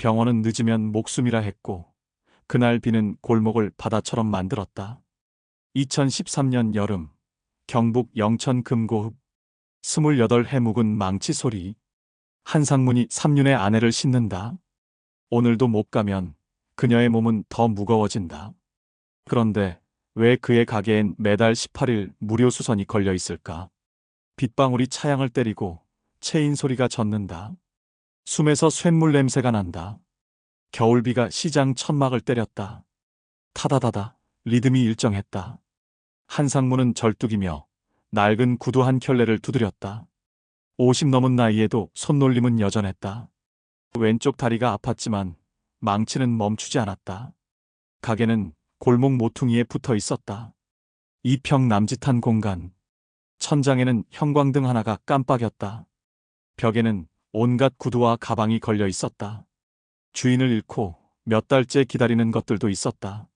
병원은 늦으면 목숨이라 했고 그날 비는 골목을 바다처럼 만들었다. 2013년 여름 경북 영천 금고읍 28해 묵은 망치 소리. 한상문이 삼륜의 아내를 싣는다. 오늘도 못 가면 그녀의 몸은 더 무거워진다. 그런데 왜 그의 가게엔 매달 18일 무료 수선이 걸려 있을까? 빗방울이 차양을 때리고 체인 소리가 젖는다. 숨에서 쇳물 냄새가 난다. 겨울비가 시장 천막을 때렸다. 타다다다 리듬이 일정했다. 한상무는 절뚝이며 낡은 구두 한 켤레를 두드렸다. 50 넘은 나이에도 손놀림은 여전했다. 왼쪽 다리가 아팠지만 망치는 멈추지 않았다. 가게는 골목 모퉁이에 붙어 있었다. 2평 남짓한 공간. 천장에는 형광등 하나가 깜빡였다. 벽에는 온갖 구두와 가방이 걸려 있었다. 주인을 잃고 몇 달째 기다리는 것들도 있었다.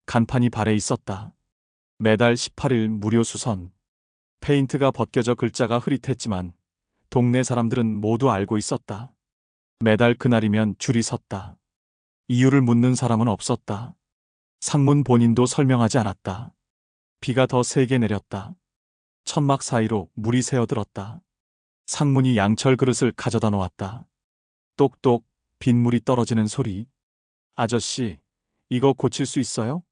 간판이 발에 있었다. 매달 18일 무료 수선. 페인트가 벗겨져 글자가 흐릿했지만 동네 사람들은 모두 알고 있었다. 매달 그날이면 줄이 섰다. 이유를 묻는 사람은 없었다. 상문 본인도 설명하지 않았다. 비가 더 세게 내렸다. 천막 사이로 물이 새어들었다. 상문이 양철 그릇을 가져다 놓았다. 똑똑 빗물이 떨어지는 소리. 아저씨, 이거 고칠 수 있어요?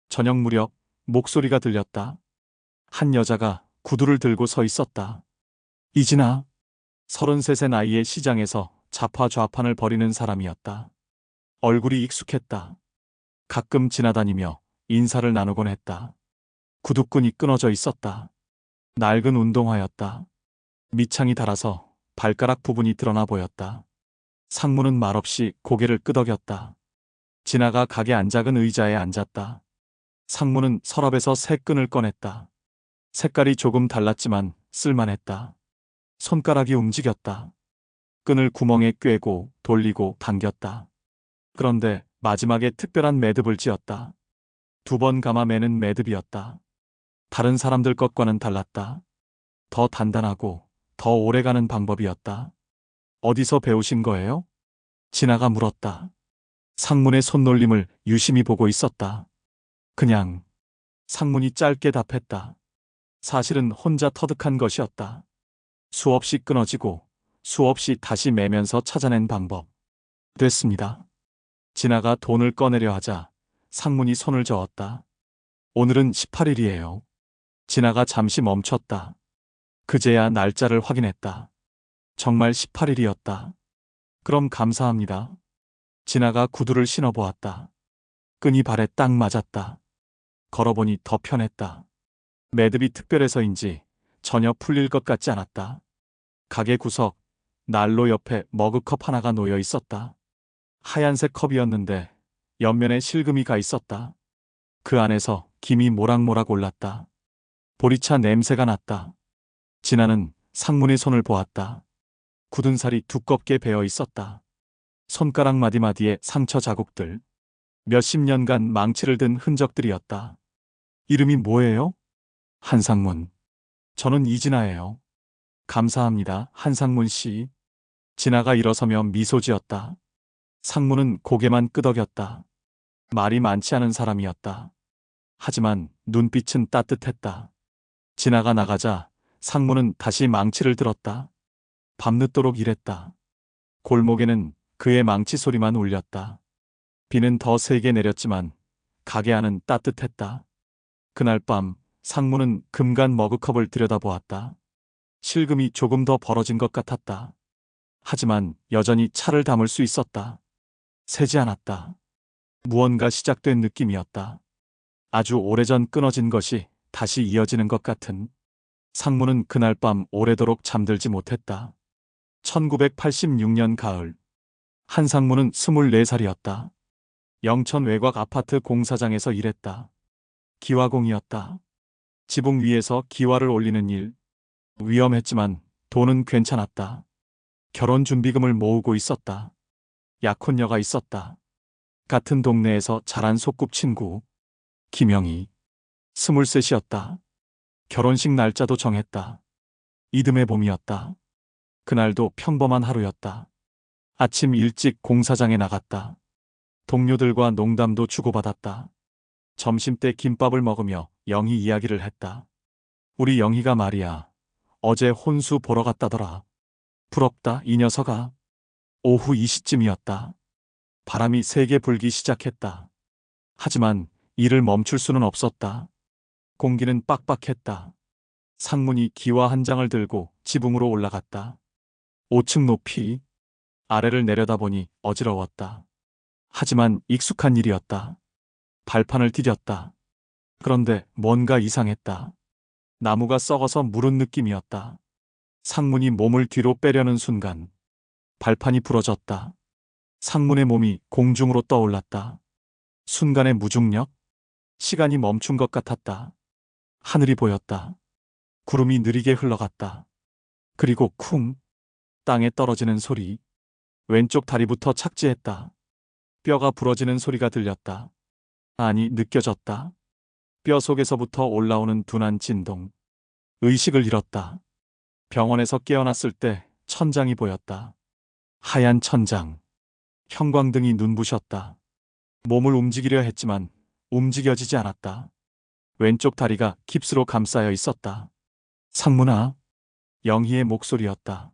저녁 무렵 목소리가 들렸다. 한 여자가 구두를 들고 서 있었다. 이진아. 33세 나이의 시장에서 좌파좌판을 벌이는 사람이었다. 얼굴이 익숙했다. 가끔 지나다니며 인사를 나누곤 했다. 구두끈이 끊어져 있었다. 낡은 운동화였다. 밑창이 닳아서 발가락 부분이 드러나 보였다. 상무는 말없이 고개를 끄덕였다. 지나가 가게 안 작은 의자에 앉았다. 상무는 서랍에서 새 끈을 꺼냈다. 색깔이 조금 달랐지만 쓸만했다. 손가락이 움직였다. 끈을 구멍에 꿰고 돌리고 당겼다. 그런데 마지막에 특별한 매듭을 지었다. 2번 감아 매는 매듭이었다. 다른 사람들 것과는 달랐다. 더 단단하고 더 오래가는 방법이었다. 어디서 배우신 거예요? 진아가 물었다. 상문의 손놀림을 유심히 보고 있었다. 그냥. 상문이 짧게 답했다. 사실은 혼자 터득한 것이었다. 수없이 끊어지고 수없이 다시 매면서 찾아낸 방법. 됐습니다. 진아가 돈을 꺼내려 하자 상문이 손을 저었다. 오늘은 18일이에요. 진아가 잠시 멈췄다. 그제야 날짜를 확인했다. 정말 18일이었다. 그럼 감사합니다. 진아가 구두를 신어보았다. 끈이 발에 딱 맞았다. 걸어보니 더 편했다. 매듭이 특별해서인지 전혀 풀릴 것 같지 않았다. 가게 구석, 난로 옆에 머그컵 하나가 놓여 있었다. 하얀색 컵이었는데 옆면에 실금이 가 있었다. 그 안에서 김이 모락모락 올랐다. 보리차 냄새가 났다. 진아는 상문의 손을 보았다. 굳은 살이 두껍게 베어 있었다. 손가락 마디마디에 상처 자국들. 몇십 년간 망치를 든 흔적들이었다. 이름이 뭐예요? 한상문. 저는 이진아예요. 감사합니다, 한상문 씨. 진아가 일어서며 미소 지었다. 상문은 고개만 끄덕였다. 말이 많지 않은 사람이었다. 하지만 눈빛은 따뜻했다. 진아가 나가자 상문은 다시 망치를 들었다. 밤늦도록 일했다. 골목에는 그의 망치 소리만 울렸다. 비는 더 세게 내렸지만 가게 안은 따뜻했다. 그날 밤 상문은 금간 머그컵을 들여다보았다. 실금이 조금 더 벌어진 것 같았다. 하지만 여전히 차를 담을 수 있었다. 새지 않았다. 무언가 시작된 느낌이었다. 아주 오래전 끊어진 것이 다시 이어지는 것 같은. 상무는 그날 밤 오래도록 잠들지 못했다. 1986년 가을. 한상무는 24살이었다. 영천 외곽 아파트 공사장에서 일했다. 기와공이었다. 지붕 위에서 기와를 올리는 일. 위험했지만 돈은 괜찮았다. 결혼 준비금을 모으고 있었다. 약혼녀가 있었다. 같은 동네에서 자란 소꿉친구. 김영희. 23이었다. 결혼식 날짜도 정했다. 이듬해 봄이었다. 그날도 평범한 하루였다. 아침 일찍 공사장에 나갔다. 동료들과 농담도 주고받았다. 점심때 김밥을 먹으며 영희 이야기를 했다. 우리 영희가 말이야. 어제 혼수 보러 갔다더라. 부럽다, 이 녀석아. 오후 2시쯤이었다. 바람이 세게 불기 시작했다. 하지만 일을 멈출 수는 없었다. 공기는 빡빡했다. 상문이 기와 한 장을 들고 지붕으로 올라갔다. 5층 높이. 아래를 내려다보니 어지러웠다. 하지만 익숙한 일이었다. 발판을 디뎠다. 그런데 뭔가 이상했다. 나무가 썩어서 무른 느낌이었다. 상문이 몸을 뒤로 빼려는 순간 발판이 부러졌다. 상문의 몸이 공중으로 떠올랐다. 순간의 무중력? 시간이 멈춘 것 같았다. 하늘이 보였다. 구름이 느리게 흘러갔다. 그리고 쿵! 땅에 떨어지는 소리. 왼쪽 다리부터 착지했다. 뼈가 부러지는 소리가 들렸다. 아니, 느껴졌다. 뼈 속에서부터 올라오는 둔한 진동. 의식을 잃었다. 병원에서 깨어났을 때 천장이 보였다. 하얀 천장. 형광등이 눈부셨다. 몸을 움직이려 했지만 움직여지지 않았다. 왼쪽 다리가 깁스로 감싸여 있었다. 상문아. 영희의 목소리였다.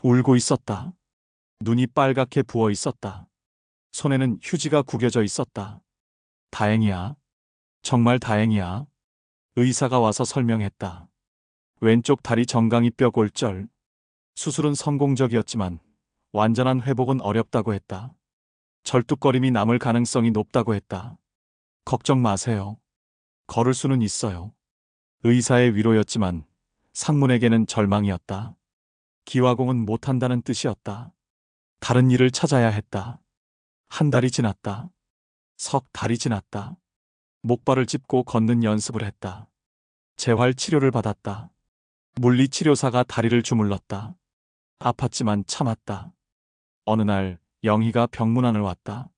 울고 있었다. 눈이 빨갛게 부어 있었다. 손에는 휴지가 구겨져 있었다. 다행이야. 정말 다행이야. 의사가 와서 설명했다. 왼쪽 다리 정강이 뼈 골절. 수술은 성공적이었지만 완전한 회복은 어렵다고 했다. 절뚝거림이 남을 가능성이 높다고 했다. 걱정 마세요. 걸을 수는 있어요. 의사의 위로였지만 상문에게는 절망이었다. 기화공은 못한다는 뜻이었다. 다른 일을 찾아야 했다. 한 달이 지났다. 석 달이 지났다. 목발을 짚고 걷는 연습을 했다. 재활 치료를 받았다. 물리치료사가 다리를 주물렀다. 아팠지만 참았다. 어느 날 영희가 병문 안을 왔다.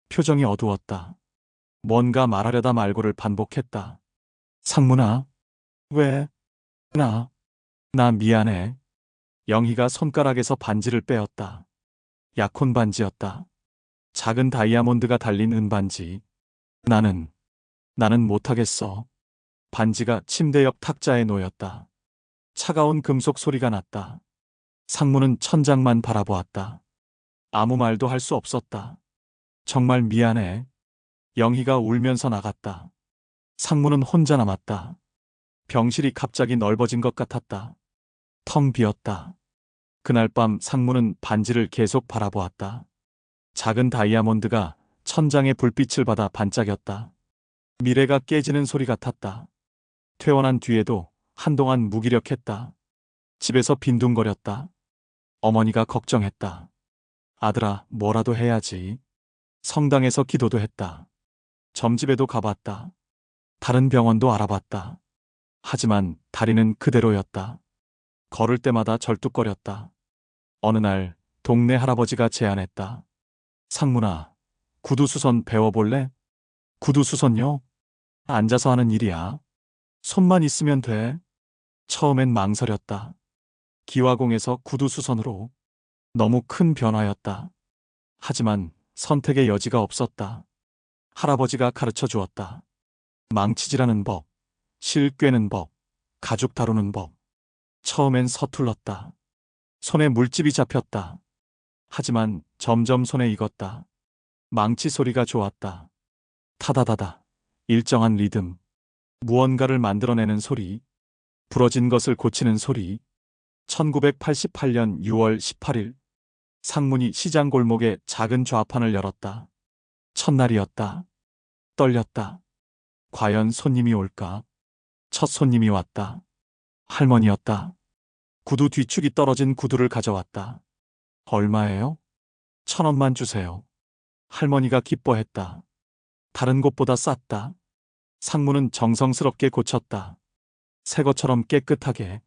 표정이 어두웠다. 뭔가 말하려다 말고를 반복했다. 상문아. 왜? 나 미안해. 영희가 손가락에서 반지를 빼었다. 약혼 반지였다. 작은 다이아몬드가 달린 은반지. 나는 못하겠어. 반지가 침대 옆 탁자에 놓였다. 차가운 금속 소리가 났다. 상무는 천장만 바라보았다. 아무 말도 할 수 없었다. 정말 미안해. 영희가 울면서 나갔다. 상무는 혼자 남았다. 병실이 갑자기 넓어진 것 같았다. 텅 비었다. 그날 밤 상무는 반지를 계속 바라보았다. 작은 다이아몬드가 천장의 불빛을 받아 반짝였다. 미래가 깨지는 소리 같았다. 퇴원한 뒤에도 한동안 무기력했다. 집에서 빈둥거렸다. 어머니가 걱정했다. 아들아, 뭐라도 해야지. 성당에서 기도도 했다. 점집에도 가봤다. 다른 병원도 알아봤다. 하지만 다리는 그대로였다. 걸을 때마다 절뚝거렸다. 어느 날 동네 할아버지가 제안했다. 상문아, 구두수선 배워볼래? 구두수선요? 앉아서 하는 일이야. 손만 있으면 돼. 처음엔 망설였다. 기화공에서 구두수선으로. 너무 큰 변화였다. 하지만 선택의 여지가 없었다. 할아버지가 가르쳐 주었다. 망치질하는 법, 실 꿰는 법, 가죽 다루는 법. 처음엔 서툴렀다. 손에 물집이 잡혔다. 하지만 점점 손에 익었다. 망치 소리가 좋았다. 타다다다. 일정한 리듬. 무언가를 만들어내는 소리. 부러진 것을 고치는 소리. 1988년 6월 18일. 상문이 시장 골목에 작은 좌판을 열었다. 첫날이었다. 떨렸다. 과연 손님이 올까? 첫 손님이 왔다. 할머니였다. 구두 뒤축이 떨어진 구두를 가져왔다. 얼마예요? 1,000원만 주세요. 할머니가 기뻐했다. 다른 곳보다 쌌다. 상무는 정성스럽게 고쳤다. 새 것처럼 깨끗하게.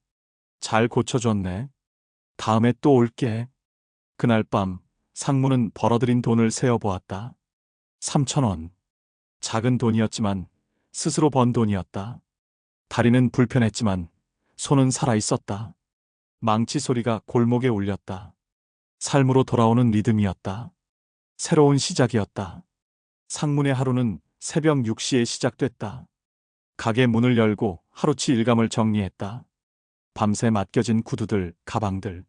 잘 고쳐줬네. 다음에 또 올게. 그날 밤 상무는 벌어들인 돈을 세어보았다. 3,000원. 작은 돈이었지만 스스로 번 돈이었다. 다리는 불편했지만 손은 살아있었다. 망치 소리가 골목에 울렸다. 삶으로 돌아오는 리듬이었다. 새로운 시작이었다. 상문의 하루는 새벽 6시에 시작됐다. 가게 문을 열고 하루치 일감을 정리했다. 밤새 맡겨진 구두들, 가방들.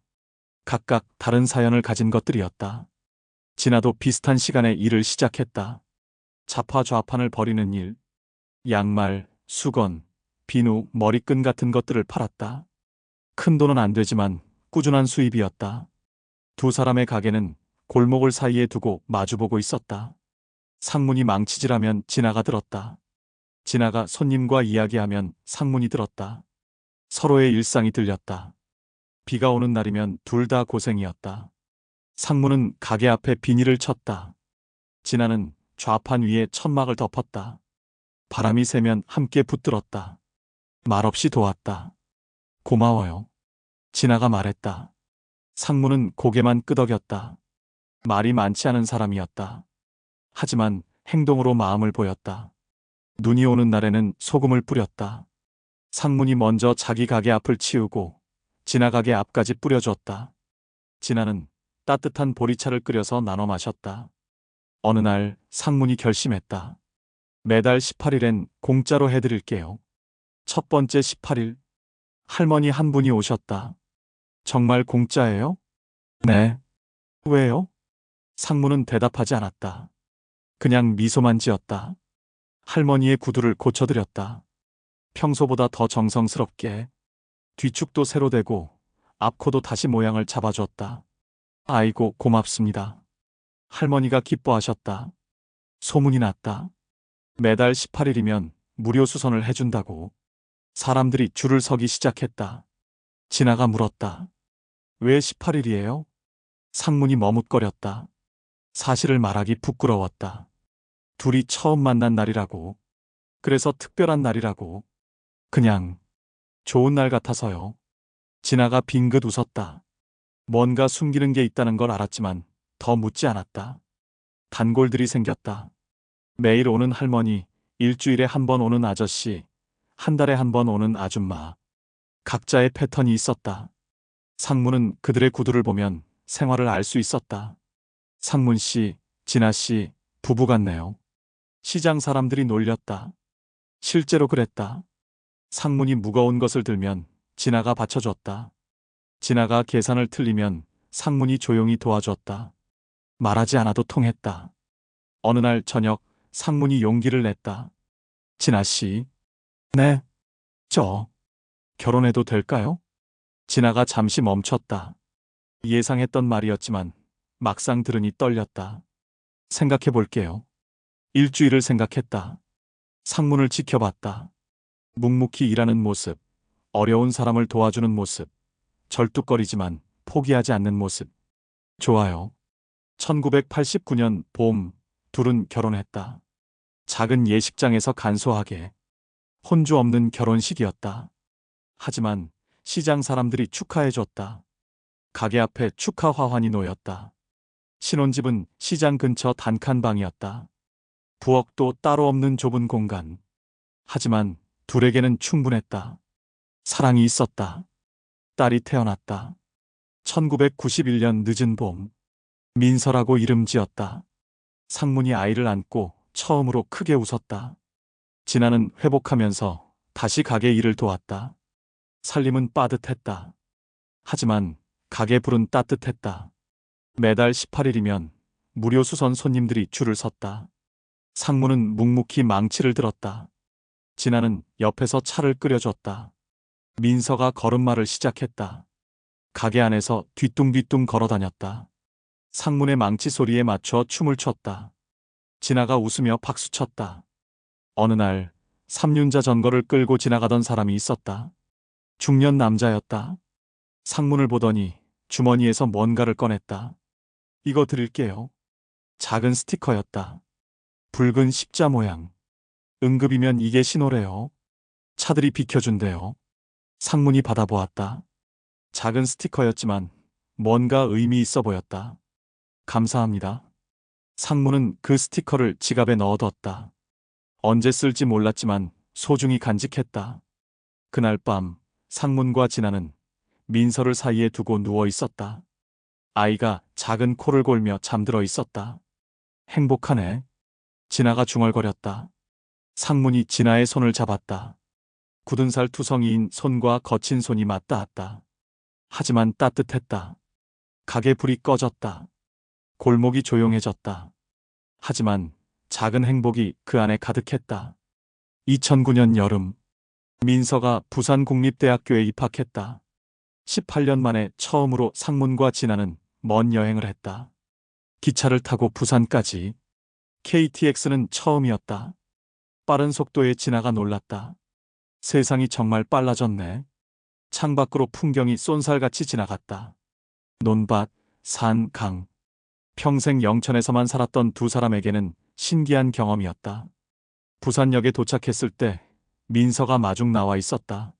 각각 다른 사연을 가진 것들이었다. 진아도 비슷한 시간에 일을 시작했다. 자파좌판을 벌이는 일. 양말, 수건, 비누, 머리끈 같은 것들을 팔았다. 큰 돈은 안 되지만 꾸준한 수입이었다. 두 사람의 가게는 골목을 사이에 두고 마주보고 있었다. 상문이 망치질하면 진아가 들었다. 진아가 손님과 이야기하면 상문이 들었다. 서로의 일상이 들렸다. 비가 오는 날이면 둘 다 고생이었다. 상문은 가게 앞에 비닐을 쳤다. 진아는 좌판 위에 천막을 덮었다. 바람이 세면 함께 붙들었다. 말없이 도왔다. 고마워요. 진아가 말했다. 상문은 고개만 끄덕였다. 말이 많지 않은 사람이었다. 하지만 행동으로 마음을 보였다. 눈이 오는 날에는 소금을 뿌렸다. 상문이 먼저 자기 가게 앞을 치우고 진아 가게 앞까지 뿌려줬다. 진아는 따뜻한 보리차를 끓여서 나눠 마셨다. 어느 날 상문이 결심했다. 매달 18일엔 공짜로 해드릴게요. 첫 번째 18일, 할머니 한 분이 오셨다. 정말 공짜예요? 네. 왜요? 상문은 대답하지 않았다. 그냥 미소만 지었다. 할머니의 구두를 고쳐드렸다. 평소보다 더 정성스럽게. 뒤축도 새로 대고 앞코도 다시 모양을 잡아줬다. 아이고, 고맙습니다. 할머니가 기뻐하셨다. 소문이 났다. 매달 18일이면 무료 수선을 해준다고. 사람들이 줄을 서기 시작했다. 진아가 물었다. 왜 18일이에요? 상문이 머뭇거렸다. 사실을 말하기 부끄러웠다. 둘이 처음 만난 날이라고. 그래서 특별한 날이라고. 그냥 좋은 날 같아서요. 진아가 빙긋 웃었다. 뭔가 숨기는 게 있다는 걸 알았지만 더 묻지 않았다. 단골들이 생겼다. 매일 오는 할머니, 일주일에 한 번 오는 아저씨, 한 달에 한 번 오는 아줌마. 각자의 패턴이 있었다. 상문은 그들의 구두를 보면 생활을 알 수 있었다. 상문 씨, 진아 씨, 부부 같네요. 시장 사람들이 놀렸다. 실제로 그랬다. 상문이 무거운 것을 들면 진아가 받쳐줬다. 진아가 계산을 틀리면 상문이 조용히 도와줬다. 말하지 않아도 통했다. 어느 날 저녁 상문이 용기를 냈다. 진아 씨. 네. 저 결혼해도 될까요? 진아가 잠시 멈췄다. 예상했던 말이었지만 막상 들으니 떨렸다. 생각해 볼게요. 일주일을 생각했다. 상문을 지켜봤다. 묵묵히 일하는 모습, 어려운 사람을 도와주는 모습, 절뚝거리지만 포기하지 않는 모습. 좋아요. 1989년 봄, 둘은 결혼했다. 작은 예식장에서 간소하게. 혼주 없는 결혼식이었다. 하지만 시장 사람들이 축하해줬다. 가게 앞에 축하 화환이 놓였다. 신혼집은 시장 근처 단칸방이었다. 부엌도 따로 없는 좁은 공간. 하지만 둘에게는 충분했다. 사랑이 있었다. 딸이 태어났다. 1991년 늦은 봄. 민서라고 이름 지었다. 상문이 아이를 안고 처음으로 크게 웃었다. 진아는 회복하면서 다시 가게 일을 도왔다. 살림은 빠듯했다. 하지만 가게 불은 따뜻했다. 매달 18일이면 무료 수선 손님들이 줄을 섰다. 상무는 묵묵히 망치를 들었다. 진아는 옆에서 차를 끓여줬다. 민서가 걸음마를 시작했다. 가게 안에서 뒤뚱뒤뚱 걸어다녔다. 상문의 망치 소리에 맞춰 춤을 췄다. 진아가 웃으며 박수쳤다. 어느 날 삼륜자 전거를 끌고 지나가던 사람이 있었다. 중년 남자였다. 상문을 보더니 주머니에서 뭔가를 꺼냈다. 이거 드릴게요. 작은 스티커였다. 붉은 십자 모양. 응급이면 이게 신호래요. 차들이 비켜준대요. 상문이 받아보았다. 작은 스티커였지만 뭔가 의미 있어 보였다. 감사합니다. 상문은 그 스티커를 지갑에 넣어뒀다. 언제 쓸지 몰랐지만 소중히 간직했다. 그날 밤 상문과 진아는 민서를 사이에 두고 누워 있었다. 아이가 작은 코를 골며 잠들어 있었다. 행복하네. 진아가 중얼거렸다. 상문이 진아의 손을 잡았다. 굳은 살 투성이인 손과 거친 손이 맞닿았다. 하지만 따뜻했다. 가게 불이 꺼졌다. 골목이 조용해졌다. 하지만 작은 행복이 그 안에 가득했다. 2009년 여름, 민서가 부산국립대학교에 입학했다. 18년 만에 처음으로 상문과 진아는 먼 여행을 했다. 기차를 타고 부산까지. KTX는 처음이었다. 빠른 속도에 진아가 놀랐다. 세상이 정말 빨라졌네. 창밖으로 풍경이 쏜살같이 지나갔다. 논밭, 산, 강. 평생 영천에서만 살았던 두 사람에게는 신기한 경험이었다. 부산역에 도착했을 때 민서가 마중 나와 있었다.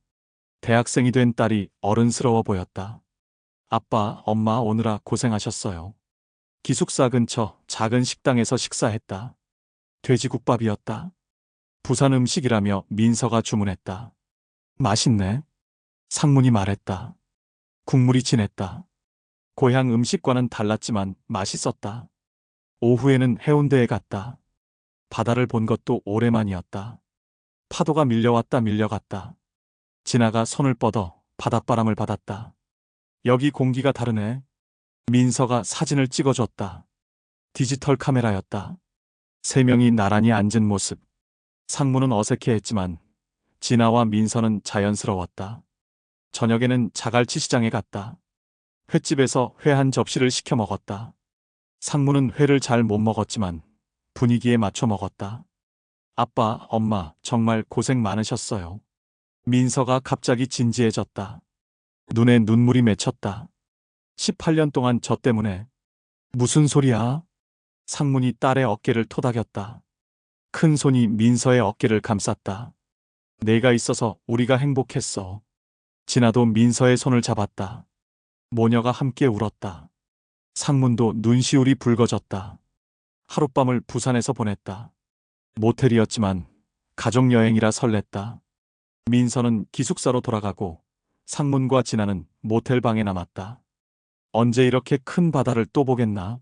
대학생이 된 딸이 어른스러워 보였다. 아빠, 엄마 오느라 고생하셨어요. 기숙사 근처 작은 식당에서 식사했다. 돼지국밥이었다. 부산 음식이라며 민서가 주문했다. 맛있네. 상문이 말했다. 국물이 진했다. 고향 음식과는 달랐지만 맛있었다. 오후에는 해운대에 갔다. 바다를 본 것도 오래만이었다. 파도가 밀려왔다 밀려갔다. 진아가 손을 뻗어 바닷바람을 받았다. 여기 공기가 다르네. 민서가 사진을 찍어줬다. 디지털 카메라였다. 세 명이 나란히 앉은 모습. 상무는 어색해했지만 진아와 민서는 자연스러웠다. 저녁에는 자갈치 시장에 갔다. 횟집에서 회 한 접시를 시켜 먹었다. 상무는 회를 잘 못 먹었지만 분위기에 맞춰 먹었다. 아빠, 엄마 정말 고생 많으셨어요. 민서가 갑자기 진지해졌다. 눈에 눈물이 맺혔다. 18년 동안 저 때문에. 무슨 소리야? 상문이 딸의 어깨를 토닥였다. 큰 손이 민서의 어깨를 감쌌다. 내가 있어서 우리가 행복했어. 진아도 민서의 손을 잡았다. 모녀가 함께 울었다. 상문도 눈시울이 붉어졌다. 하룻밤을 부산에서 보냈다. 모텔이었지만 가족여행이라 설렜다. 민서는 기숙사로 돌아가고 상문과 진아는 모텔 방에 남았다. 언제 이렇게 큰 바다를 또 보겠나?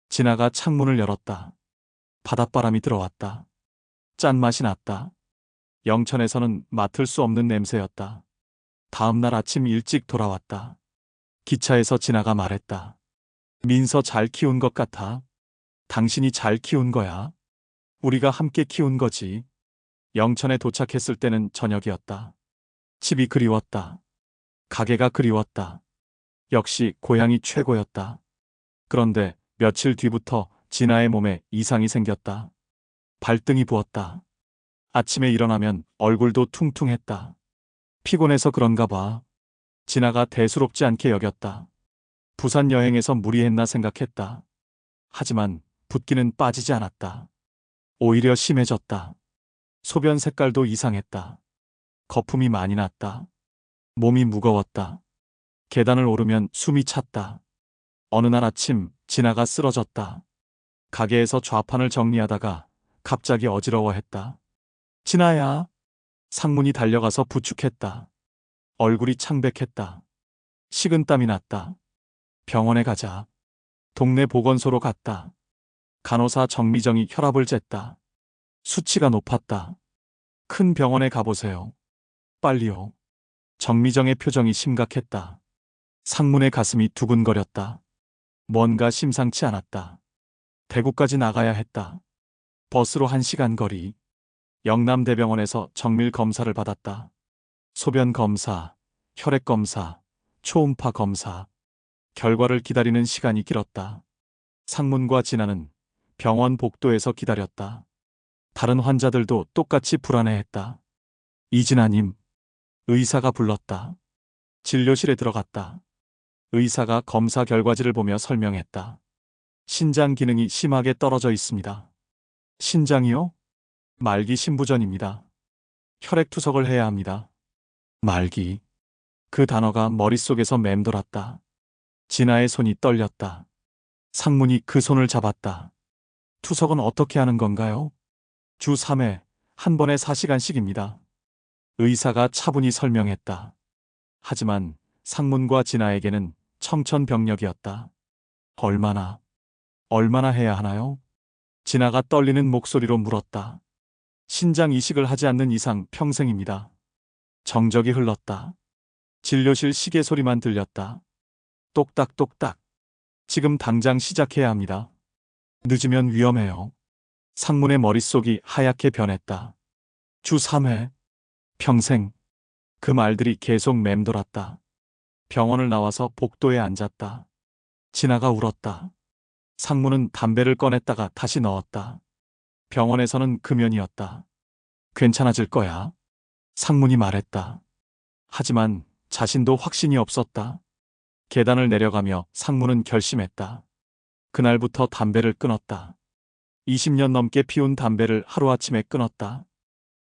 진아가 창문을 열었다. 바닷바람이 들어왔다. 짠맛이 났다. 영천에서는 맡을 수 없는 냄새였다. 다음 날 아침 일찍 돌아왔다. 기차에서 진아가 말했다. 민서 잘 키운 것 같아. 당신이 잘 키운 거야. 우리가 함께 키운 거지. 영천에 도착했을 때는 저녁이었다. 집이 그리웠다. 가게가 그리웠다. 역시 고향이 최고였다. 그런데 며칠 뒤부터 진아의 몸에 이상이 생겼다. 발등이 부었다. 아침에 일어나면 얼굴도 퉁퉁했다. 피곤해서 그런가 봐. 진아가 대수롭지 않게 여겼다. 부산 여행에서 무리했나 생각했다. 하지만 붓기는 빠지지 않았다. 오히려 심해졌다. 소변 색깔도 이상했다. 거품이 많이 났다. 몸이 무거웠다. 계단을 오르면 숨이 찼다. 어느 날 아침 진아가 쓰러졌다. 가게에서 좌판을 정리하다가 갑자기 어지러워했다. 진아야. 상문이 달려가서 부축했다. 얼굴이 창백했다. 식은땀이 났다. 병원에 가자. 동네 보건소로 갔다. 간호사 정미정이 혈압을 쟀다. 수치가 높았다. 큰 병원에 가보세요. 빨리요. 정미정의 표정이 심각했다. 상문의 가슴이 두근거렸다. 뭔가 심상치 않았다. 대구까지 나가야 했다. 버스로 1시간 거리. 영남대병원에서 정밀 검사를 받았다. 소변 검사, 혈액 검사, 초음파 검사. 결과를 기다리는 시간이 길었다. 상문과 진아는 병원 복도에서 기다렸다. 다른 환자들도 똑같이 불안해했다. 이진아님, 의사가 불렀다. 진료실에 들어갔다. 의사가 검사 결과지를 보며 설명했다. 신장 기능이 심하게 떨어져 있습니다. 신장이요? 말기 신부전입니다. 혈액 투석을 해야 합니다. 말기. 그 단어가 머릿속에서 맴돌았다. 진아의 손이 떨렸다. 상문이 그 손을 잡았다. 투석은 어떻게 하는 건가요? 주 3회, 한 번에 4시간씩입니다. 의사가 차분히 설명했다. 하지만 상문과 진아에게는 청천벽력이었다. 얼마나 해야 하나요? 진아가 떨리는 목소리로 물었다. 신장 이식을 하지 않는 이상 평생입니다. 정적이 흘렀다. 진료실 시계 소리만 들렸다. 똑딱똑딱. 지금 당장 시작해야 합니다. 늦으면 위험해요. 상문의 머릿속이 하얗게 변했다. 주 3회. 평생. 그 말들이 계속 맴돌았다. 병원을 나와서 복도에 앉았다. 진아가 울었다. 상무는 담배를 꺼냈다가 다시 넣었다. 병원에서는 금연이었다. 괜찮아질 거야. 상문이 말했다. 하지만 자신도 확신이 없었다. 계단을 내려가며 상무는 결심했다. 그날부터 담배를 끊었다. 20년 넘게 피운 담배를 하루아침에 끊었다.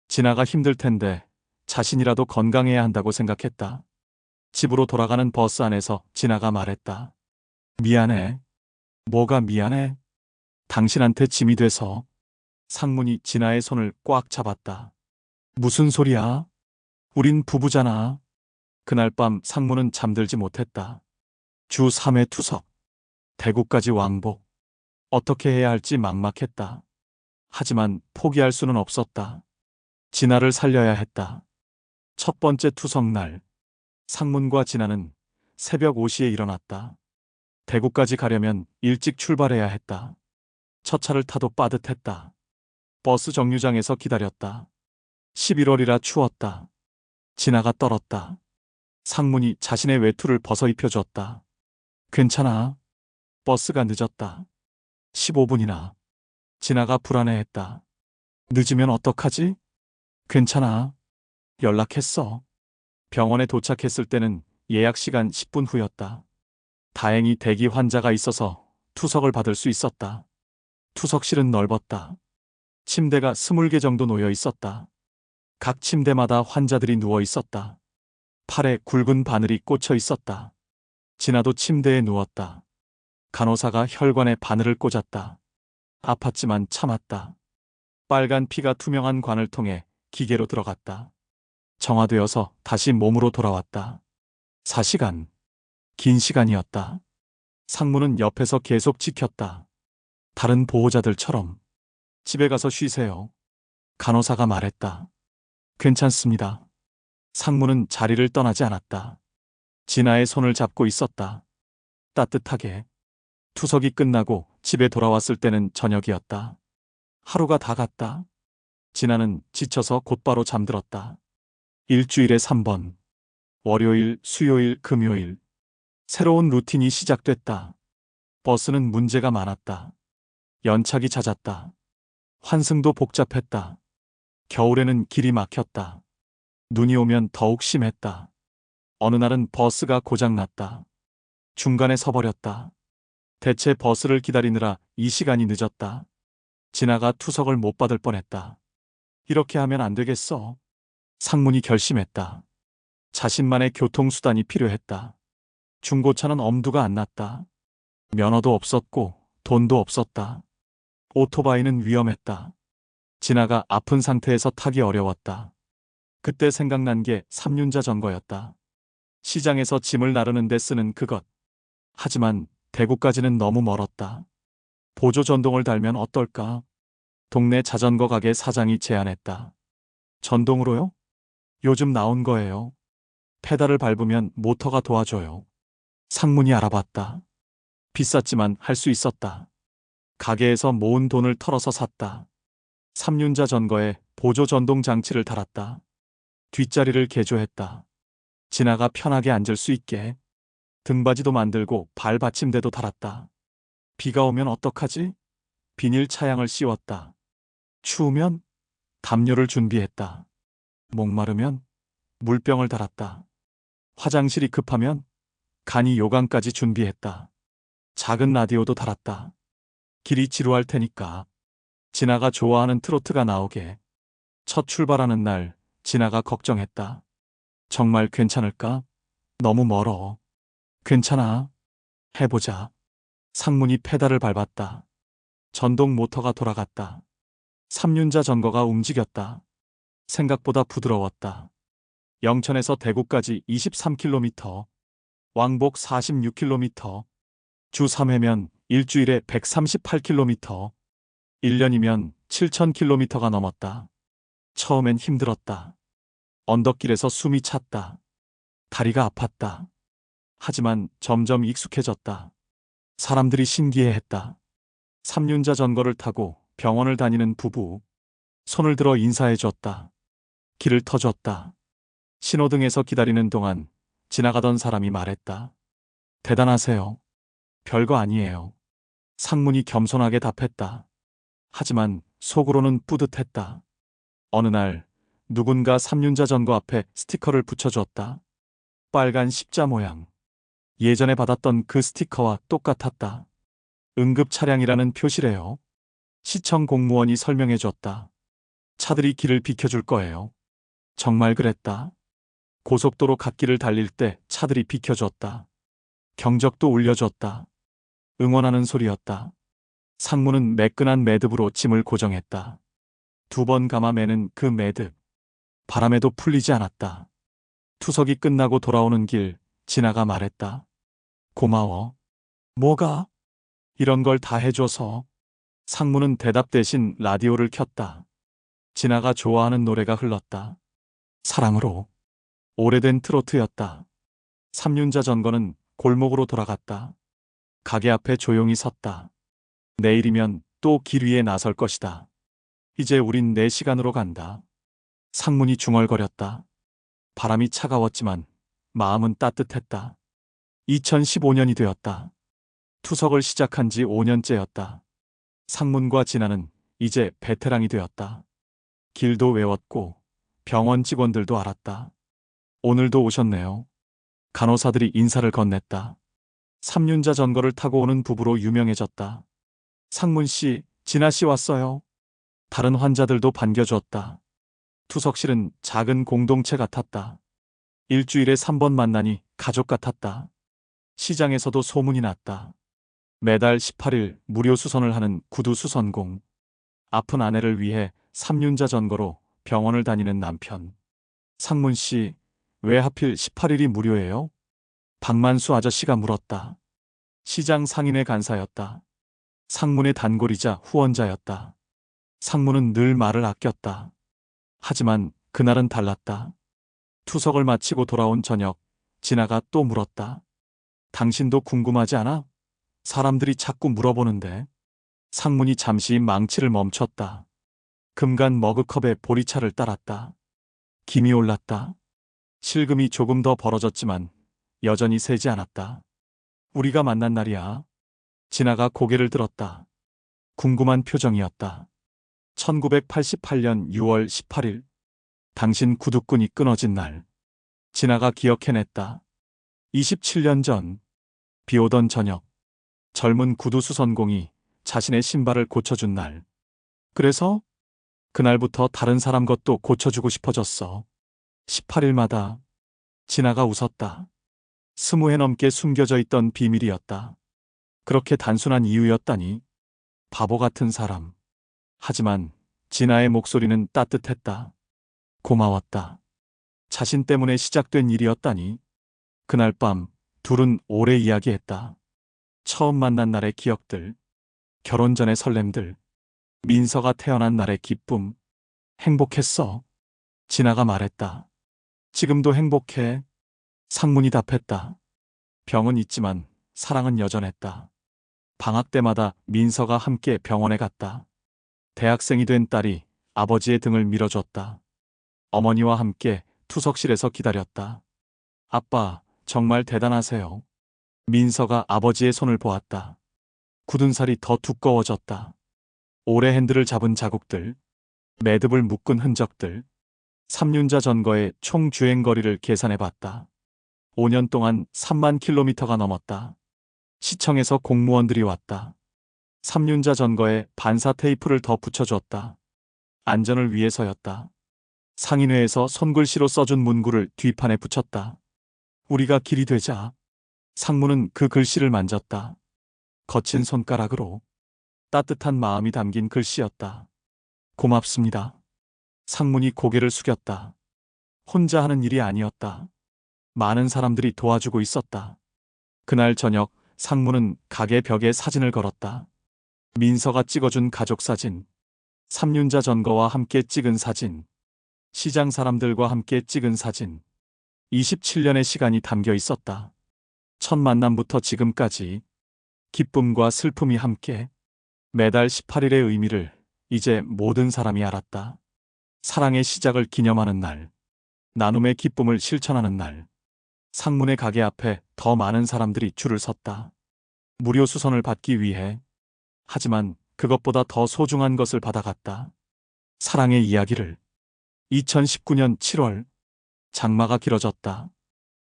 진아가 힘들 텐데 자신이라도 건강해야 한다고 생각했다. 집으로 돌아가는 버스 안에서 진아가 말했다. 미안해. 뭐가 미안해? 당신한테 짐이 돼서. 상문이 진아의 손을 꽉 잡았다. 무슨 소리야? 우린 부부잖아. 그날 밤 상문은 잠들지 못했다. 주 3회 투석. 대구까지 왕복. 어떻게 해야 할지 막막했다. 하지만 포기할 수는 없었다. 진아를 살려야 했다. 첫 번째 투석날. 상문과 진아는 새벽 5시에 일어났다. 대구까지 가려면 일찍 출발해야 했다. 첫 차를 타도 빠듯했다. 버스 정류장에서 기다렸다. 11월이라 추웠다. 진아가 떨었다. 상문이 자신의 외투를 벗어 입혀줬다. 괜찮아. 버스가 늦었다. 15분이나. 진아가 불안해했다. 늦으면 어떡하지? 괜찮아. 연락했어. 병원에 도착했을 때는 예약 시간 10분 후였다. 다행히 대기 환자가 있어서 투석을 받을 수 있었다. 투석실은 넓었다. 침대가 20개 정도 놓여 있었다. 각 침대마다 환자들이 누워 있었다. 팔에 굵은 바늘이 꽂혀 있었다. 진아도 침대에 누웠다. 간호사가 혈관에 바늘을 꽂았다. 아팠지만 참았다. 빨간 피가 투명한 관을 통해 기계로 들어갔다. 정화되어서 다시 몸으로 돌아왔다. 4시간. 긴 시간이었다. 상무는 옆에서 계속 지켰다. 다른 보호자들처럼. 집에 가서 쉬세요. 간호사가 말했다. 괜찮습니다. 상무는 자리를 떠나지 않았다. 진아의 손을 잡고 있었다. 따뜻하게. 투석이 끝나고 집에 돌아왔을 때는 저녁이었다. 하루가 다 갔다. 진아는 지쳐서 곧바로 잠들었다. 일주일에 3번. 월요일, 수요일, 금요일. 새로운 루틴이 시작됐다. 버스는 문제가 많았다. 연착이 잦았다. 환승도 복잡했다. 겨울에는 길이 막혔다. 눈이 오면 더욱 심했다. 어느 날은 버스가 고장났다. 중간에 서버렸다. 대체 버스를 기다리느라 이 시간이 늦었다. 진아가 투석을 못 받을 뻔했다. 이렇게 하면 안 되겠어. 상문이 결심했다. 자신만의 교통수단이 필요했다. 중고차는 엄두가 안 났다. 면허도 없었고 돈도 없었다. 오토바이는 위험했다. 진아가 아픈 상태에서 타기 어려웠다. 그때 생각난 게 삼륜자 전거였다. 시장에서 짐을 나르는 데 쓰는 그것. 하지만 대구까지는 너무 멀었다. 보조 전동을 달면 어떨까? 동네 자전거 가게 사장이 제안했다. 전동으로요? 요즘 나온 거예요. 페달을 밟으면 모터가 도와줘요. 상문이 알아봤다. 비쌌지만 할 수 있었다. 가게에서 모은 돈을 털어서 샀다. 삼륜자 전거에 보조 전동 장치를 달았다. 뒷자리를 개조했다. 진아가 편하게 앉을 수 있게. 등받이도 만들고 발 받침대도 달았다. 비가 오면 어떡하지? 비닐 차양을 씌웠다. 추우면 담요를 준비했다. 목마르면 물병을 달았다. 화장실이 급하면 간이 요강까지 준비했다. 작은 라디오도 달았다. 길이 지루할 테니까. 진아가 좋아하는 트로트가 나오게. 첫 출발하는 날 진아가 걱정했다. 정말 괜찮을까? 너무 멀어. 괜찮아. 해보자. 상문이 페달을 밟았다. 전동 모터가 돌아갔다. 삼륜자 전거가 움직였다. 생각보다 부드러웠다. 영천에서 대구까지 23km. 왕복 46km. 주 3회면 일주일에 138km, 1년이면 7000km가 넘었다. 처음엔 힘들었다. 언덕길에서 숨이 찼다. 다리가 아팠다. 하지만 점점 익숙해졌다. 사람들이 신기해했다. 삼륜자 전거를 타고 병원을 다니는 부부. 손을 들어 인사해줬다. 길을 터줬다. 신호등에서 기다리는 동안 지나가던 사람이 말했다. 대단하세요. 별거 아니에요. 상문이 겸손하게 답했다. 하지만 속으로는 뿌듯했다. 어느 날 누군가 삼륜자 전거 앞에 스티커를 붙여줬다. 빨간 십자 모양. 예전에 받았던 그 스티커와 똑같았다. 응급 차량이라는 표시래요. 시청 공무원이 설명해줬다. 차들이 길을 비켜줄 거예요. 정말 그랬다. 고속도로 갓길을 달릴 때 차들이 비켜줬다. 경적도 울려줬다. 응원하는 소리였다. 상무는 매끈한 매듭으로 짐을 고정했다. 2번 감아 매는 그 매듭. 바람에도 풀리지 않았다. 투석이 끝나고 돌아오는 길 진아가 말했다. 고마워. 뭐가? 이런 걸 다 해줘서. 상무는 대답 대신 라디오를 켰다. 진아가 좋아하는 노래가 흘렀다. 사랑으로. 오래된 트로트였다. 삼륜자 전거는 골목으로 돌아갔다. 가게 앞에 조용히 섰다. 내일이면 또 길 위에 나설 것이다. 이제 우린 내 시간으로 간다. 상문이 중얼거렸다. 바람이 차가웠지만 마음은 따뜻했다. 2015년이 되었다. 투석을 시작한 지 5년째였다. 상문과 진아는 이제 베테랑이 되었다. 길도 외웠고 병원 직원들도 알았다. 오늘도 오셨네요. 간호사들이 인사를 건넸다. 삼륜자 전거를 타고 오는 부부로 유명해졌다. 상문 씨, 진아 씨 왔어요. 다른 환자들도 반겨주었다. 투석실은 작은 공동체 같았다. 일주일에 3번 만나니 가족 같았다. 시장에서도 소문이 났다. 매달 18일 무료 수선을 하는 구두 수선공. 아픈 아내를 위해 삼륜자 전거로 병원을 다니는 남편. 상문 씨, 왜 하필 18일이 무료예요? 박만수 아저씨가 물었다. 시장 상인회 간사였다. 상문의 단골이자 후원자였다. 상문은 늘 말을 아꼈다. 하지만 그날은 달랐다. 투석을 마치고 돌아온 저녁, 진아가 또 물었다. 당신도 궁금하지 않아? 사람들이 자꾸 물어보는데. 상문이 잠시 망치를 멈췄다. 금간 머그컵에 보리차를 따랐다. 김이 올랐다. 실금이 조금 더 벌어졌지만 여전히 새지 않았다. 우리가 만난 날이야. 진아가 고개를 들었다. 궁금한 표정이었다. 1988년 6월 18일. 당신 구두끈이 끊어진 날. 진아가 기억해냈다. 27년 전. 비 오던 저녁. 젊은 구두 수선공이 자신의 신발을 고쳐준 날. 그래서 그날부터 다른 사람 것도 고쳐주고 싶어졌어. 18일마다. 진아가 웃었다. 20해 넘게 숨겨져 있던 비밀이었다. 그렇게 단순한 이유였다니. 바보 같은 사람. 하지만 진아의 목소리는 따뜻했다. 고마웠다. 자신 때문에 시작된 일이었다니. 그날 밤 둘은 오래 이야기했다. 처음 만난 날의 기억들, 결혼 전의 설렘들, 민서가 태어난 날의 기쁨. 행복했어. 진아가 말했다. 지금도 행복해. 상문이 답했다. 병은 있지만 사랑은 여전했다. 방학 때마다 민서가 함께 병원에 갔다. 대학생이 된 딸이 아버지의 등을 밀어줬다. 어머니와 함께 투석실에서 기다렸다. 아빠, 정말 대단하세요. 민서가 아버지의 손을 보았다. 굳은 살이 더 두꺼워졌다. 오래 핸들을 잡은 자국들, 매듭을 묶은 흔적들. 삼륜자 전거의 총 주행거리를 계산해봤다. 5년 동안 3만 킬로미터가 넘었다. 시청에서 공무원들이 왔다. 삼륜자 전거에 반사 테이프를 더 붙여줬다. 안전을 위해서였다. 상인회에서 손글씨로 써준 문구를 뒷판에 붙였다. 우리가 길이 되자. 상무는 그 글씨를 만졌다. 거친 손가락으로. 따뜻한 마음이 담긴 글씨였다. 고맙습니다. 상문이 고개를 숙였다. 혼자 하는 일이 아니었다. 많은 사람들이 도와주고 있었다. 그날 저녁 상무는 가게 벽에 사진을 걸었다. 민서가 찍어준 가족 사진, 삼륜자 전거와 함께 찍은 사진, 시장 사람들과 함께 찍은 사진. 27년의 시간이 담겨 있었다. 첫 만남부터 지금까지 기쁨과 슬픔이 함께. 매달 18일의 의미를 이제 모든 사람이 알았다. 사랑의 시작을 기념하는 날, 나눔의 기쁨을 실천하는 날. 상문의 가게 앞에 더 많은 사람들이 줄을 섰다. 무료 수선을 받기 위해. 하지만 그것보다 더 소중한 것을 받아갔다. 사랑의 이야기를. 2019년 7월, 장마가 길어졌다.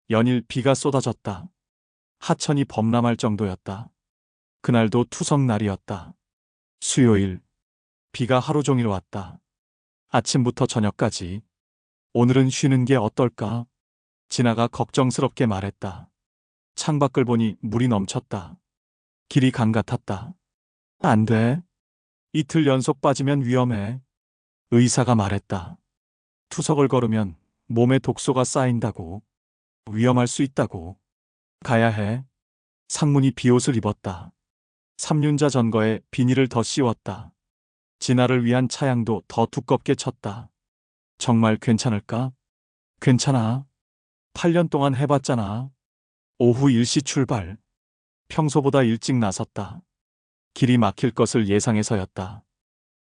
연일 비가 쏟아졌다. 하천이 범람할 정도였다. 그날도 투석날이었다. 수요일, 비가 하루 종일 왔다. 아침부터 저녁까지. 오늘은 쉬는 게 어떨까? 진아가 걱정스럽게 말했다. 창밖을 보니 물이 넘쳤다. 길이 강 같았다. 안 돼. 이틀 연속 빠지면 위험해. 의사가 말했다. 투석을 걸으면 몸에 독소가 쌓인다고. 위험할 수 있다고. 가야 해. 상문이 비옷을 입었다. 삼륜자 전거에 비닐을 더 씌웠다. 진아를 위한 차양도 더 두껍게 쳤다. 정말 괜찮을까? 괜찮아. 8년 동안 해봤잖아. 오후 1시 출발. 평소보다 일찍 나섰다. 길이 막힐 것을 예상해서였다.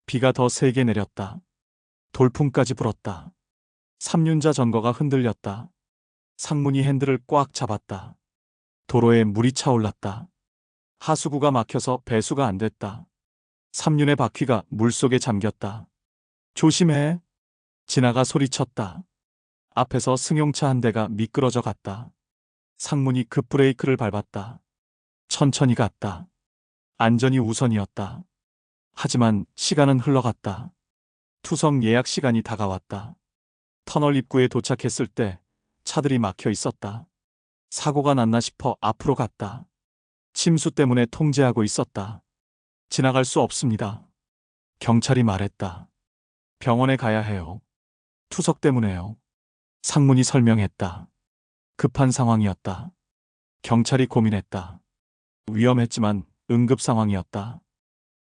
비가 더 세게 내렸다. 돌풍까지 불었다. 삼륜자 전거가 흔들렸다. 상문이 핸들을 꽉 잡았다. 도로에 물이 차올랐다. 하수구가 막혀서 배수가 안 됐다. 삼륜의 바퀴가 물속에 잠겼다. 조심해. 진아가 소리쳤다. 앞에서 승용차 한 대가 미끄러져 갔다. 상문이 급브레이크를 밟았다. 천천히 갔다. 안전이 우선이었다. 하지만 시간은 흘러갔다. 투석 예약 시간이 다가왔다. 터널 입구에 도착했을 때 차들이 막혀 있었다. 사고가 났나 싶어 앞으로 갔다. 침수 때문에 통제하고 있었다. 지나갈 수 없습니다. 경찰이 말했다. 병원에 가야 해요. 투석 때문에요. 상문이 설명했다. 급한 상황이었다. 경찰이 고민했다. 위험했지만 응급 상황이었다.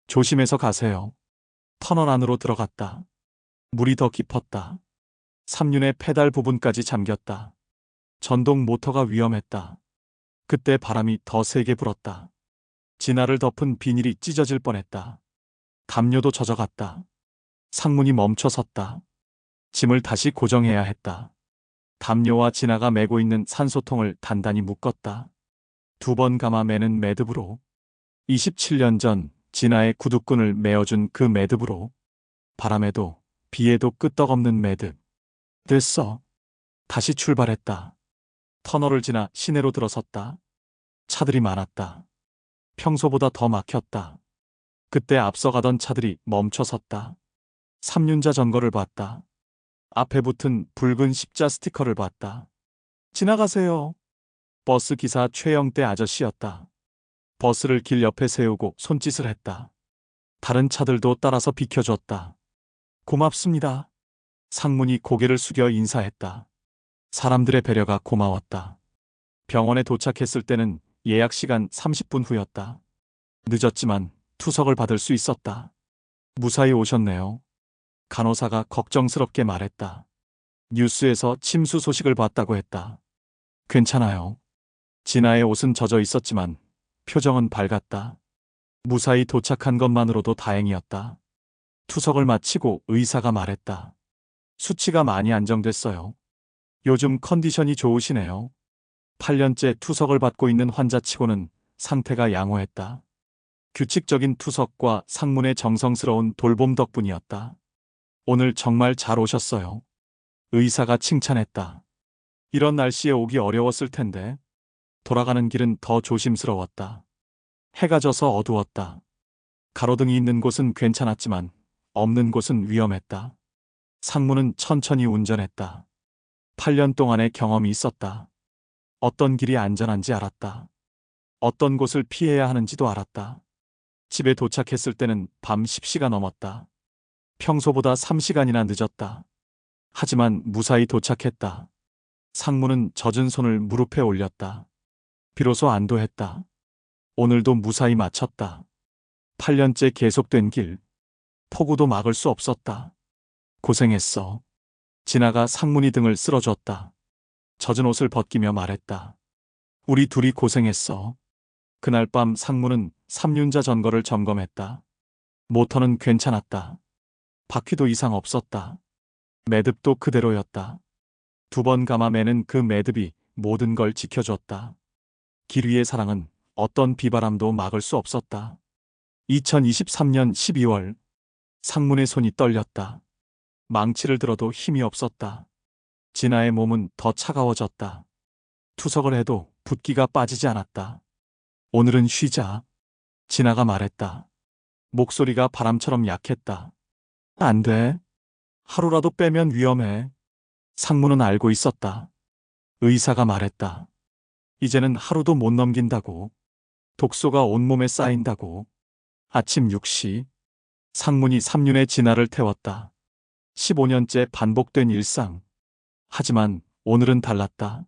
조심해서 가세요. 터널 안으로 들어갔다. 물이 더 깊었다. 삼륜의 페달 부분까지 잠겼다. 전동 모터가 위험했다. 그때 바람이 더 세게 불었다. 진아를 덮은 비닐이 찢어질 뻔했다. 담요도 젖어갔다. 상문이 멈춰 섰다. 짐을 다시 고정해야 했다. 담요와 진아가 메고 있는 산소통을 단단히 묶었다. 2번 감아 매는 매듭으로. 27년 전 진아의 구두끈을 메어준 그 매듭으로. 바람에도 비에도 끄떡없는 매듭. 됐어. 다시 출발했다. 터널을 지나 시내로 들어섰다. 차들이 많았다. 평소보다 더 막혔다. 그때 앞서가던 차들이 멈춰 섰다. 삼륜자 전거를 봤다. 앞에 붙은 붉은 십자 스티커를 봤다. 지나가세요. 버스 기사 최영대 아저씨였다. 버스를 길 옆에 세우고 손짓을 했다. 다른 차들도 따라서 비켜줬다. 고맙습니다. 상문이 고개를 숙여 인사했다. 사람들의 배려가 고마웠다. 병원에 도착했을 때는 예약 시간 30분 후였다. 늦었지만 투석을 받을 수 있었다. 무사히 오셨네요. 간호사가 걱정스럽게 말했다. 뉴스에서 침수 소식을 봤다고 했다. 괜찮아요. 진아의 옷은 젖어 있었지만 표정은 밝았다. 무사히 도착한 것만으로도 다행이었다. 투석을 마치고 의사가 말했다. 수치가 많이 안정됐어요. 요즘 컨디션이 좋으시네요. 8년째 투석을 받고 있는 환자치고는 상태가 양호했다. 규칙적인 투석과 상문의 정성스러운 돌봄 덕분이었다. 오늘 정말 잘 오셨어요. 의사가 칭찬했다. 이런 날씨에 오기 어려웠을 텐데. 돌아가는 길은 더 조심스러웠다. 해가 져서 어두웠다. 가로등이 있는 곳은 괜찮았지만 없는 곳은 위험했다. 상무는 천천히 운전했다. 8년 동안의 경험이 있었다. 어떤 길이 안전한지 알았다. 어떤 곳을 피해야 하는지도 알았다. 집에 도착했을 때는 밤 10시가 넘었다. 평소보다 3시간이나 늦었다. 하지만 무사히 도착했다. 상무는 젖은 손을 무릎에 올렸다. 비로소 안도했다. 오늘도 무사히 마쳤다. 8년째 계속된 길. 폭우도 막을 수 없었다. 고생했어. 진아가 상문이 등을 쓸어줬다. 젖은 옷을 벗기며 말했다. 우리 둘이 고생했어. 그날 밤 상문은 삼륜자 전거를 점검했다. 모터는 괜찮았다. 바퀴도 이상 없었다. 매듭도 그대로였다. 2번 감아매는 그 매듭이 모든 걸 지켜줬다. 길 위의 사랑은 어떤 비바람도 막을 수 없었다. 2023년 12월 상문의 손이 떨렸다. 망치를 들어도 힘이 없었다. 진아의 몸은 더 차가워졌다. 투석을 해도 붓기가 빠지지 않았다. 오늘은 쉬자. 진아가 말했다. 목소리가 바람처럼 약했다. 안 돼. 하루라도 빼면 위험해. 상무는 알고 있었다. 의사가 말했다. 이제는 하루도 못 넘긴다고. 독소가 온몸에 쌓인다고. 아침 6시. 상문이 삼륜의 진아를 태웠다. 15년째 반복된 일상. 하지만 오늘은 달랐다.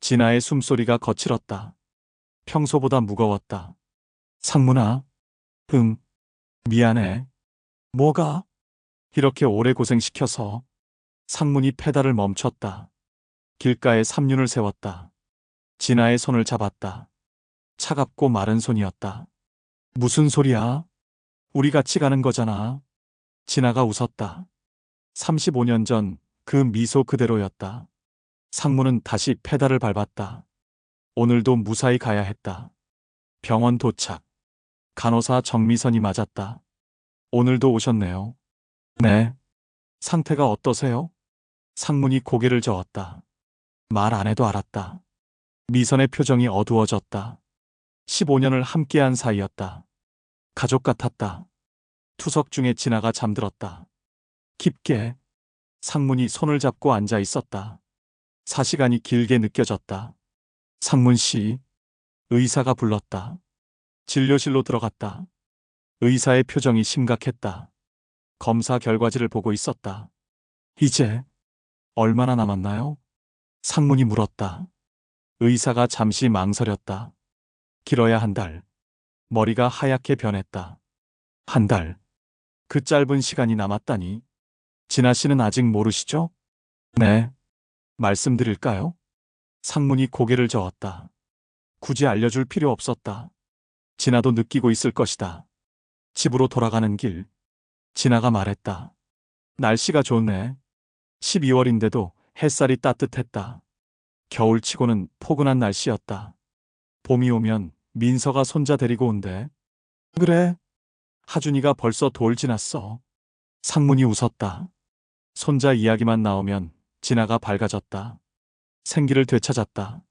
진아의 숨소리가 거칠었다. 평소보다 무거웠다. 상문아. 미안해. 뭐가? 이렇게 오래 고생시켜서. 상문이 페달을 멈췄다. 길가에 삼륜을 세웠다. 진아의 손을 잡았다. 차갑고 마른 손이었다. 무슨 소리야? 우리 같이 가는 거잖아. 진아가 웃었다. 35년 전 그 미소 그대로였다. 상무는 다시 페달을 밟았다. 오늘도 무사히 가야 했다. 병원 도착. 간호사 정미선이 맞았다. 오늘도 오셨네요. 네. 상태가 어떠세요? 상문이 고개를 저었다. 말 안 해도 알았다. 미선의 표정이 어두워졌다. 15년을 함께한 사이였다. 가족 같았다. 투석 중에 진아가 잠들었다. 깊게. 상문이 손을 잡고 앉아 있었다. 사시간이 길게 느껴졌다. 상문 씨. 의사가 불렀다. 진료실로 들어갔다. 의사의 표정이 심각했다. 검사 결과지를 보고 있었다. 이제 얼마나 남았나요? 상문이 물었다. 의사가 잠시 망설였다. 길어야 한 달. 머리가 하얗게 변했다. 한 달. 그 짧은 시간이 남았다니. 진아 씨는 아직 모르시죠? 네. 말씀드릴까요? 상문이 고개를 저었다. 굳이 알려줄 필요 없었다. 진아도 느끼고 있을 것이다. 집으로 돌아가는 길. 진아가 말했다. 날씨가 좋네. 12월인데도 햇살이 따뜻했다. 겨울치고는 포근한 날씨였다. 봄이 오면 민서가 손자 데리고 온대. 그래. 하준이가 벌써 돌 지났어. 상문이 웃었다. 손자 이야기만 나오면 진아가 밝아졌다. 생기를 되찾았다.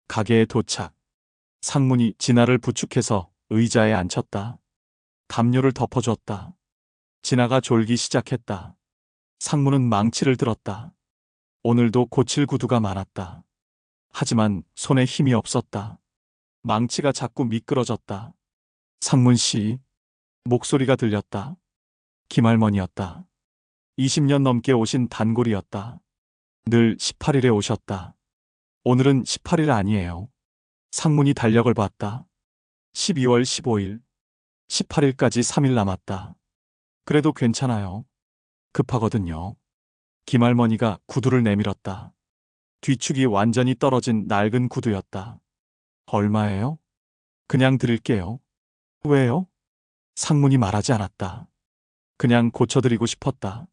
가게에 도착. 상문이 진아를 부축해서 의자에 앉혔다. 담요를 덮어줬다. 진아가 졸기 시작했다. 상문은 망치를 들었다. 오늘도 고칠 구두가 많았다. 하지만 손에 힘이 없었다. 망치가 자꾸 미끄러졌다. 상문 씨. 목소리가 들렸다. 김할머니였다. 20년 넘게 오신 단골이었다. 늘 18일에 오셨다. 오늘은 18일 아니에요. 상문이 달력을 봤다. 12월 15일. 18일까지 3일 남았다. 그래도 괜찮아요. 급하거든요. 김할머니가 구두를 내밀었다. 뒤축이 완전히 떨어진 낡은 구두였다. 얼마예요? 그냥 드릴게요. 왜요? 상문이 말하지 않았다. 그냥 고쳐드리고 싶었다.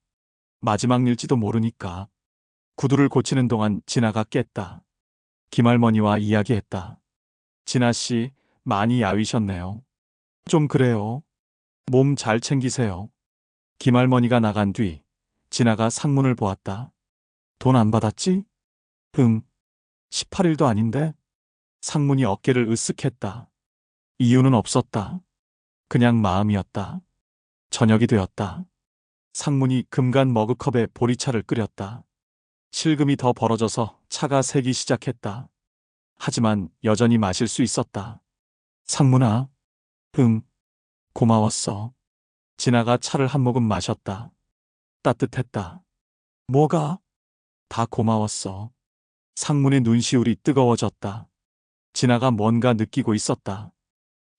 마지막 일지도 모르니까. 구두를 고치는 동안 진아가 깼다. 김할머니와 이야기했다. 진아 씨, 많이 야위셨네요. 좀 그래요. 몸 잘 챙기세요. 김할머니가 나간 뒤 진아가 상문을 보았다. 돈 안 받았지? 18일도 아닌데? 상문이 어깨를 으쓱했다. 이유는 없었다. 그냥 마음이었다. 저녁이 되었다. 상문이 금간 머그컵에 보리차를 끓였다. 실금이 더 벌어져서 차가 새기 시작했다. 하지만 여전히 마실 수 있었다. 상문아. 고마웠어. 진아가 차를 한 모금 마셨다. 따뜻했다. 뭐가? 다 고마웠어. 상문의 눈시울이 뜨거워졌다. 진아가 뭔가 느끼고 있었다.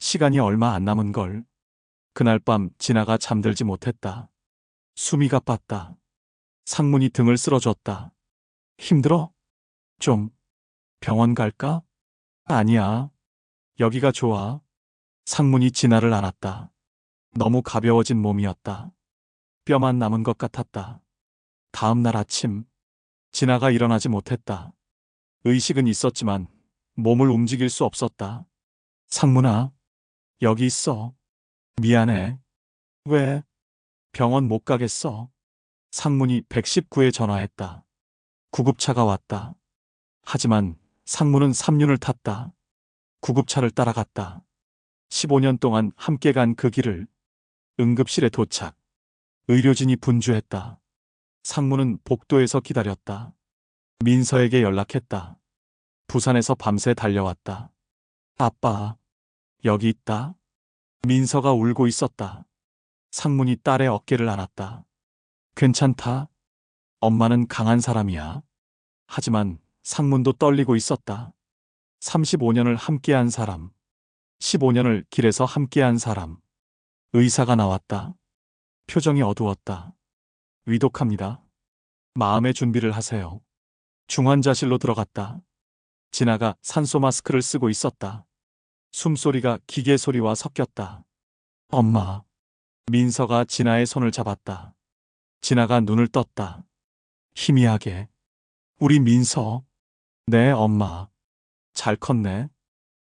시간이 얼마 안 남은 걸. 그날 밤 진아가 잠들지 못했다. 숨이 가빴다. 상문이 등을 쓸어줬다. 힘들어? 좀 병원 갈까? 아니야. 여기가 좋아. 상문이 진아를 안았다. 너무 가벼워진 몸이었다. 뼈만 남은 것 같았다. 다음 날 아침, 진아가 일어나지 못했다. 의식은 있었지만 몸을 움직일 수 없었다. 상문아, 여기 있어. 미안해. 왜? 병원 못 가겠어. 상문이 119에 전화했다. 구급차가 왔다. 하지만 상문은 삼륜을 탔다. 구급차를 따라갔다. 15년 동안 함께 간 그 길을. 응급실에 도착. 의료진이 분주했다. 상문은 복도에서 기다렸다. 민서에게 연락했다. 부산에서 밤새 달려왔다. 아빠, 여기 있다. 민서가 울고 있었다. 상문이 딸의 어깨를 안았다. 괜찮다. 엄마는 강한 사람이야. 하지만 상문도 떨리고 있었다. 35년을 함께한 사람. 15년을 길에서 함께한 사람. 의사가 나왔다. 표정이 어두웠다. 위독합니다. 마음의 준비를 하세요. 중환자실로 들어갔다. 진아가 산소 마스크를 쓰고 있었다. 숨소리가 기계 소리와 섞였다. 엄마. 민서가 진아의 손을 잡았다. 진아가 눈을 떴다. 희미하게. 우리 민서. 네, 엄마. 잘 컸네.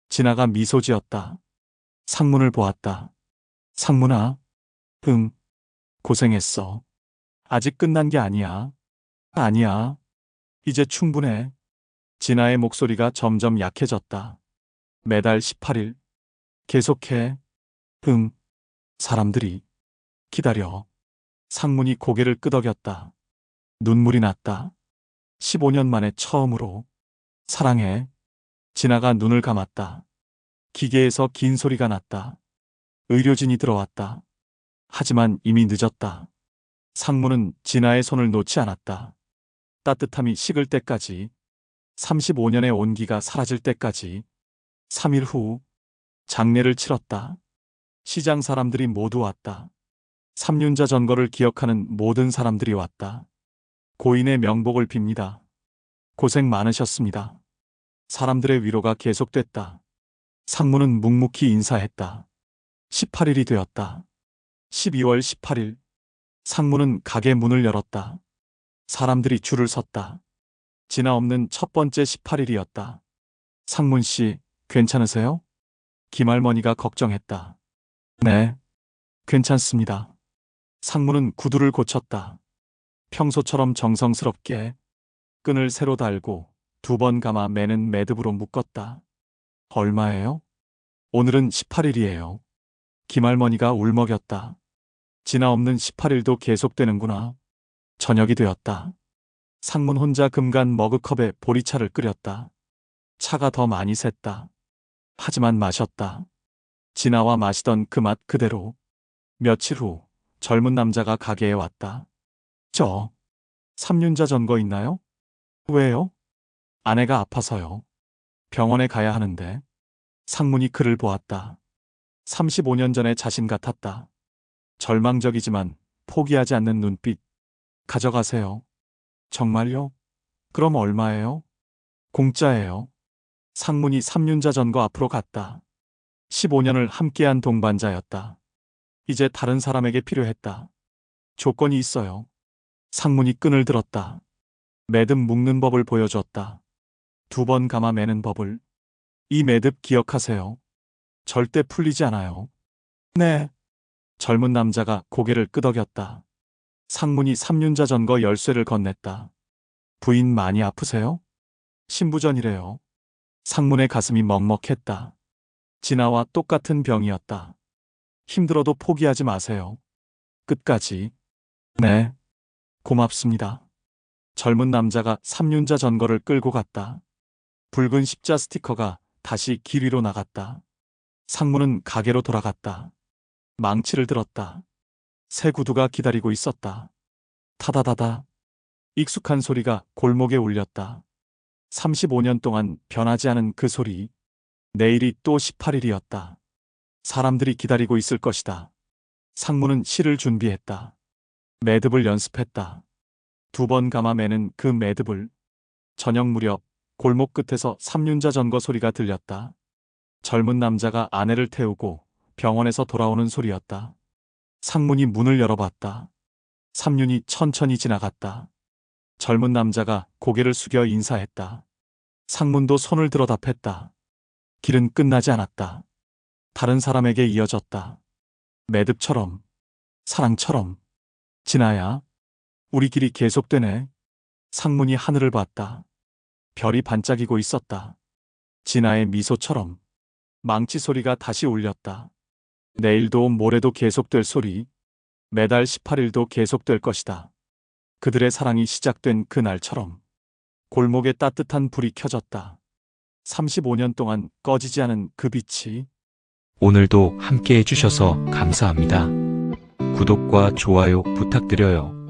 진아가 미소 지었다. 상문을 보았다. 상문아. 응. 고생했어. 아직 끝난 게 아니야. 아니야. 이제 충분해. 진아의 목소리가 점점 약해졌다. 매달 18일. 계속해. 응. 사람들이 기다려. 상문이 고개를 끄덕였다. 눈물이 났다. 15년 만에 처음으로. 사랑해. 진아가 눈을 감았다. 기계에서 긴 소리가 났다. 의료진이 들어왔다. 하지만 이미 늦었다. 상문은 진아의 손을 놓지 않았다. 따뜻함이 식을 때까지. 35년의 온기가 사라질 때까지. 3일 후 장례를 치렀다. 시장 사람들이 모두 왔다. 삼륜자 전거를 기억하는 모든 사람들이 왔다. 고인의 명복을 빕니다. 고생 많으셨습니다. 사람들의 위로가 계속됐다. 상문은 묵묵히 인사했다. 18일이 되었다. 12월 18일. 상문은 가게 문을 열었다. 사람들이 줄을 섰다. 진아 없는 첫 번째 18일이었다. 상문 씨, 괜찮으세요? 김할머니가 걱정했다. 네, 괜찮습니다. 상문은 구두를 고쳤다. 평소처럼 정성스럽게 끈을 새로 달고 2번 감아 매는 매듭으로 묶었다. 얼마예요? 오늘은 18일이에요. 김할머니가 울먹였다. 진아 없는 18일도 계속되는구나. 저녁이 되었다. 상문 혼자 금간 머그컵에 보리차를 끓였다. 차가 더 많이 샜다. 하지만 마셨다. 진아와 마시던 그 맛 그대로. 며칠 후 젊은 남자가 가게에 왔다. 저 삼륜자 전거 있나요? 왜요? 아내가 아파서요. 병원에 가야 하는데. 상문이 그를 보았다. 35년 전의 자신 같았다. 절망적이지만 포기하지 않는 눈빛. 가져가세요. 정말요? 그럼 얼마예요? 공짜예요. 상문이 삼륜자 전거 앞으로 갔다. 15년을 함께한 동반자였다. 이제 다른 사람에게 필요했다. 조건이 있어요. 상문이 끈을 들었다. 매듭 묶는 법을 보여줬다. 2번 감아 매는 법을. 이 매듭 기억하세요. 절대 풀리지 않아요. 네. 젊은 남자가 고개를 끄덕였다. 상문이 삼륜자 전거 열쇠를 건넸다. 부인 많이 아프세요? 신부전이래요. 상문의 가슴이 먹먹했다. 진아와 똑같은 병이었다. 힘들어도 포기하지 마세요. 끝까지. 네. 고맙습니다. 젊은 남자가 삼륜자 전거를 끌고 갔다. 붉은 십자 스티커가 다시 길 위로 나갔다. 상문은 가게로 돌아갔다. 망치를 들었다. 새 구두가 기다리고 있었다. 타다다다. 익숙한 소리가 골목에 울렸다. 35년 동안 변하지 않은 그 소리. 내일이 또 18일이었다. 사람들이 기다리고 있을 것이다. 상무는 시를 준비했다. 매듭을 연습했다. 2번 감아 매는 그 매듭을. 저녁 무렵 골목 끝에서 삼륜자 전거 소리가 들렸다. 젊은 남자가 아내를 태우고 병원에서 돌아오는 소리였다. 상문이 문을 열어봤다. 삼륜이 천천히 지나갔다. 젊은 남자가 고개를 숙여 인사했다. 상문도 손을 들어 답했다. 길은 끝나지 않았다. 다른 사람에게 이어졌다. 매듭처럼, 사랑처럼. 진아야, 우리 길이 계속되네. 상문이 하늘을 봤다. 별이 반짝이고 있었다. 진아의 미소처럼. 망치 소리가 다시 울렸다. 내일도 모레도 계속될 소리. 매달 18일도 계속될 것이다. 그들의 사랑이 시작된 그날처럼. 골목에 따뜻한 불이 켜졌다. 35년 동안 꺼지지 않은 그 빛이. 오늘도 함께 해주셔서 감사합니다. 구독과 좋아요 부탁드려요.